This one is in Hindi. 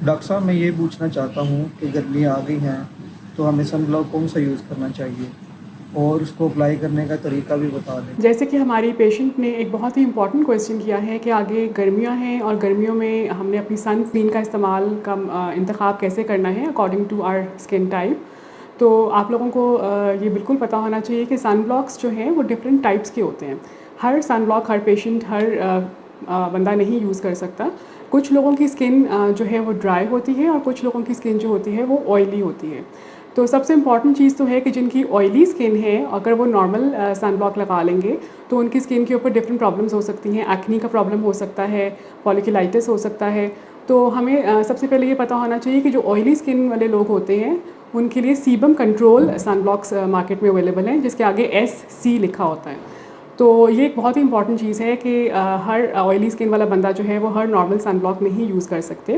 डॉक्टर साहब, मैं ये पूछना चाहता हूँ कि गर्मी आ गई हैं तो हमें सनब्लॉक कौन सा यूज़ करना चाहिए और उसको अप्लाई करने का तरीका भी बता दें। जैसे कि हमारी पेशेंट ने एक बहुत ही इम्पॉर्टेंट क्वेश्चन किया है कि आगे गर्मियाँ हैं और गर्मियों में हमने अपनी सन स्क्रीन का इस्तेमाल का इंतखाब कैसे करना है according to our skin type. तो आप लोगों को ये बिल्कुल पता होना चाहिए कि सन ब्लॉक्स जो हैं वो डिफरेंट टाइप्स के होते हैं। हर सन ब्लॉक हर पेशेंट बंदा नहीं यूज़ कर सकता। कुछ लोगों की स्किन जो है वो ड्राई होती है और कुछ लोगों की स्किन जो होती है वो ऑयली होती है। तो सबसे इम्पॉर्टेंट चीज़ तो है कि जिनकी ऑयली स्किन है अगर वो नॉर्मल सन ब्लॉक लगा लेंगे तो उनकी स्किन के ऊपर डिफरेंट प्रॉब्लम्स हो सकती हैं। एक्नी का प्रॉब्लम हो सकता है, फॉलिकुलाइटिस हो सकता है। तो हमें सबसे पहले ये पता होना चाहिए कि जो ऑयली स्किन वाले लोग होते हैं उनके लिए सीबम कंट्रोल सन ब्लॉक्स मार्केट में अवेलेबल हैं, जिसके आगे SC लिखा होता है। तो ये एक बहुत ही इंपॉर्टेंट चीज़ है कि हर ऑयली स्किन वाला बंदा जो है वो हर नॉर्मल सन ब्लॉक नहीं यूज़ कर सकते।